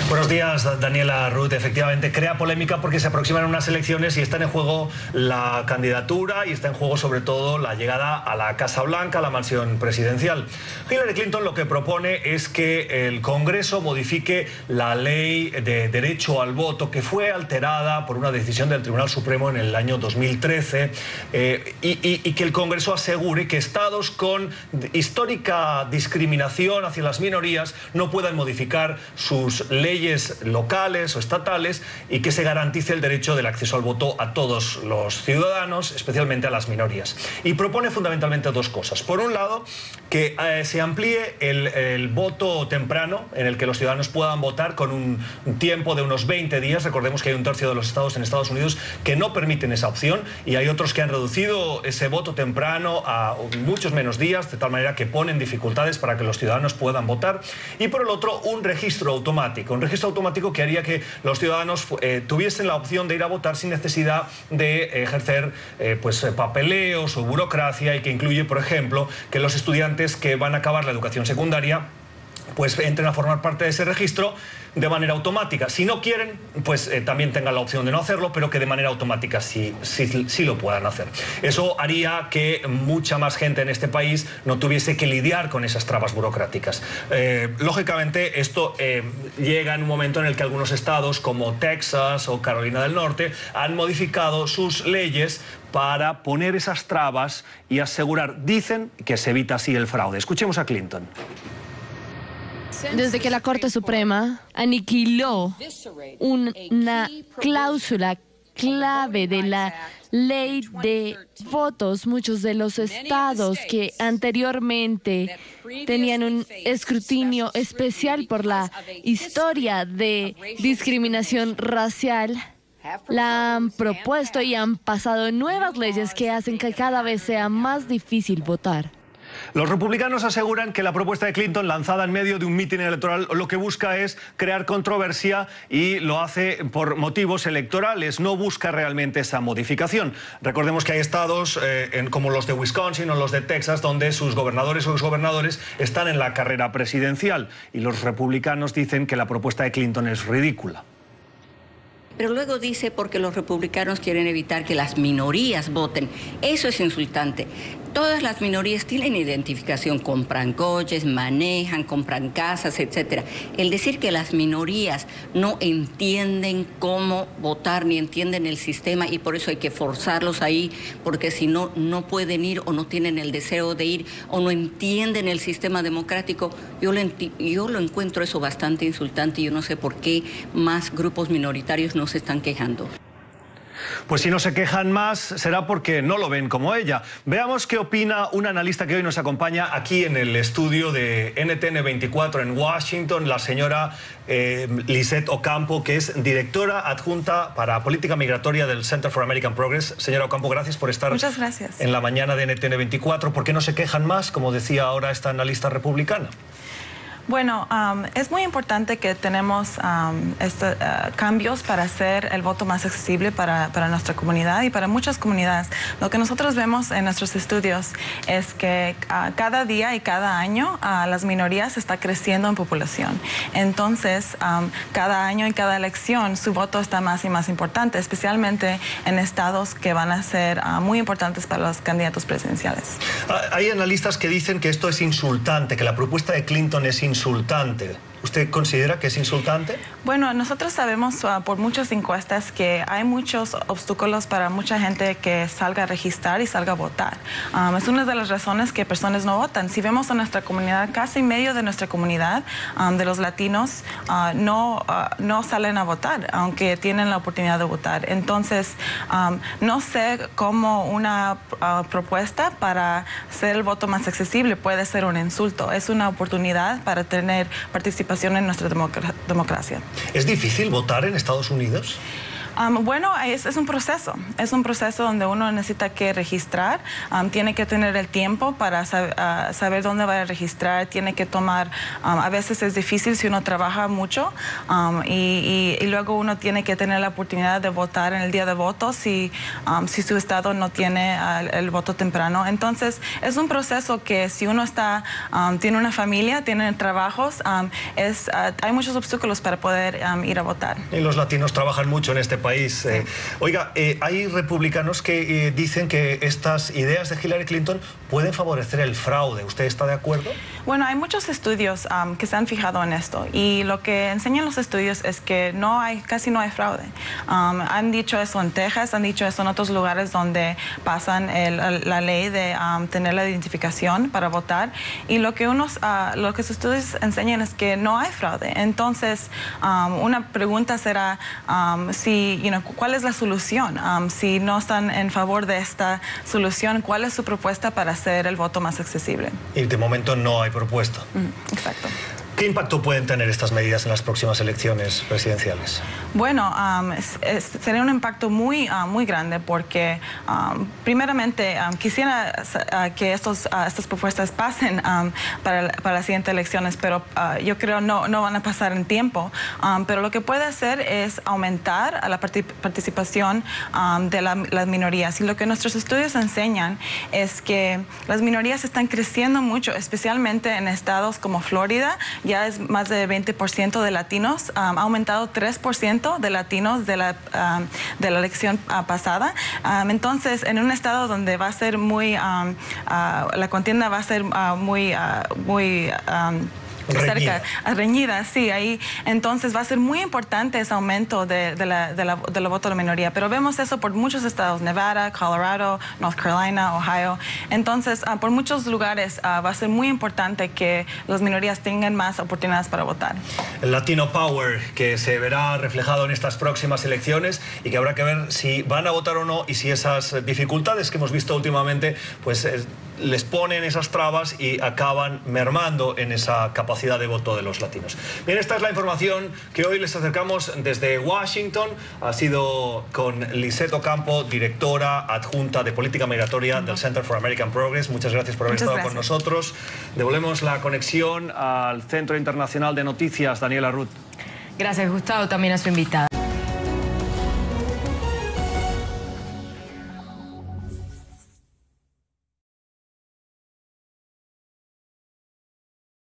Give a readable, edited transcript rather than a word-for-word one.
Buenos días, Daniela Ruth. Efectivamente, crea polémica porque se aproximan unas elecciones y está en juego la candidatura y está en juego sobre todo la llegada a la Casa Blanca, a la mansión presidencial. Hillary Clinton lo que propone es que el Congreso modifique la ley de derecho al voto que fue alterada por una decisión del Tribunal Supremo en el año 2013 y que el Congreso asegure que estados con histórica discriminación hacia las minorías no puedan modificar sus leyes locales o estatales y que se garantice el derecho del acceso al voto a todos los ciudadanos, especialmente a las minorías. Y propone fundamentalmente dos cosas. Por un lado, que se amplíe el voto temprano, en el que los ciudadanos puedan votar con un tiempo de unos 20 días. Recordemos que hay un tercio de los estados en Estados Unidos que no permiten esa opción y hay otros que han reducido ese voto temprano a muchos menos días, de tal manera que ponen dificultades para que los ciudadanos puedan votar. Y por el otro, un registro automático que haría que los ciudadanos tuviesen la opción de ir a votar sin necesidad de ejercer papeleos o burocracia, y que incluye, por ejemplo, que los estudiantes que van a acabar la educación secundaria pues entren a formar parte de ese registro de manera automática. Si no quieren, pues también tengan la opción de no hacerlo, pero que de manera automática sí lo puedan hacer. Eso haría que mucha más gente en este país no tuviese que lidiar con esas trabas burocráticas. Lógicamente, esto llega en un momento en el que algunos estados, como Texas o Carolina del Norte, han modificado sus leyes para poner esas trabas y asegurar, dicen, que se evita así el fraude. Escuchemos a Clinton. Desde que la Corte Suprema aniquiló una cláusula clave de la ley de votos, muchos de los estados que anteriormente tenían un escrutinio especial por la historia de discriminación racial, la han propuesto y han pasado nuevas leyes que hacen que cada vez sea más difícil votar. Los republicanos aseguran que la propuesta de Clinton, lanzada en medio de un mitin electoral, lo que busca es crear controversia y lo hace por motivos electorales, no busca realmente esa modificación. Recordemos que hay estados como los de Wisconsin o los de Texas, donde sus gobernadores o exgobernadores están en la carrera presidencial, y los republicanos dicen que la propuesta de Clinton es ridícula. Pero luego dice porque los republicanos quieren evitar que las minorías voten. Eso es insultante. Todas las minorías tienen identificación, compran coches, manejan, compran casas, etc. El decir que las minorías no entienden cómo votar ni entienden el sistema y por eso hay que forzarlos ahí, porque si no, no pueden ir o no tienen el deseo de ir o no entienden el sistema democrático, yo lo encuentro eso bastante insultante y yo no sé por qué más grupos minoritarios no se están quejando. Pues si no se quejan más, será porque no lo ven como ella. Veamos qué opina una analista que hoy nos acompaña aquí en el estudio de NTN 24 en Washington, la señora Lisette Ocampo, que es directora adjunta para política migratoria del Center for American Progress. Señora Ocampo, gracias por estar en la mañana de NTN 24. ¿Por qué no se quejan más, como decía ahora esta analista republicana? Bueno, es muy importante que tenemos cambios para hacer el voto más accesible para nuestra comunidad y para muchas comunidades. Lo que nosotros vemos en nuestros estudios es que cada día y cada año las minorías está creciendo en población. Entonces, cada año y cada elección su voto está más y más importante, especialmente en estados que van a ser muy importantes para los candidatos presidenciales. Hay analistas que dicen que esto es insultante, que la propuesta de Clinton es insultante. ¿Usted considera que es insultante? Bueno, nosotros sabemos por muchas encuestas que hay muchos obstáculos para mucha gente que salga a registrar y salga a votar. Es una de las razones que personas no votan. Si vemos a nuestra comunidad, casi medio de nuestra comunidad de los latinos no salen a votar, aunque tienen la oportunidad de votar. Entonces, no sé cómo una propuesta para hacer el voto más accesible puede ser un insulto. Es una oportunidad para tener participación en nuestra democracia. ¿Es difícil votar en Estados Unidos? Bueno, es un proceso donde uno necesita que registrar, tiene que tener el tiempo para saber dónde va a registrar, tiene que tomar, a veces es difícil si uno trabaja mucho, y luego uno tiene que tener la oportunidad de votar en el día de voto si su estado no tiene el voto temprano. Entonces, es un proceso que si uno tiene una familia, tiene trabajos, hay muchos obstáculos para poder ir a votar. Y los latinos trabajan mucho en este país. Sí. Oiga, hay republicanos que dicen que estas ideas de Hillary Clinton pueden favorecer el fraude. ¿Usted está de acuerdo? Bueno, hay muchos estudios que se han fijado en esto, y lo que enseñan los estudios es que casi no hay fraude. Han dicho eso en Texas, han dicho eso en otros lugares donde pasan la ley de tener la identificación para votar, y lo que los estudios enseñan es que no hay fraude. Entonces, una pregunta será ¿cuál es la solución? Si no están en favor de esta solución, ¿cuál es su propuesta para hacer el voto más accesible? Y de momento no hay propuesta. Exacto. ¿Qué impacto pueden tener estas medidas en las próximas elecciones presidenciales? Bueno, sería un impacto muy grande porque, primeramente, quisiera que estas propuestas pasen para las siguientes elecciones, pero yo creo no van a pasar en tiempo. Pero lo que puede hacer es aumentar la participación de las minorías. Y lo que nuestros estudios enseñan es que las minorías están creciendo mucho, especialmente en estados como Florida. Ya es más de 20% de latinos, ha aumentado 3% de latinos de la elección pasada. Entonces, en un estado donde va a ser la contienda va a ser muy reñida, sí, ahí. Entonces va a ser muy importante ese aumento del voto de la minoría. Pero vemos eso por muchos estados: Nevada, Colorado, North Carolina, Ohio. Entonces, por muchos lugares va a ser muy importante que las minorías tengan más oportunidades para votar. El Latino Power, que se verá reflejado en estas próximas elecciones y que habrá que ver si van a votar o no, y si esas dificultades que hemos visto últimamente pues les ponen esas trabas y acaban mermando en esa capacidad de voto de los latinos. Bien, esta es la información que hoy les acercamos desde Washington. Ha sido con Lisette Ocampo, directora adjunta de política migratoria del Center for American Progress. Muchas gracias por haber estado con nosotros. Devolvemos la conexión al Centro Internacional de Noticias, Daniela Ruth. Gracias, Gustavo, también a su invitada.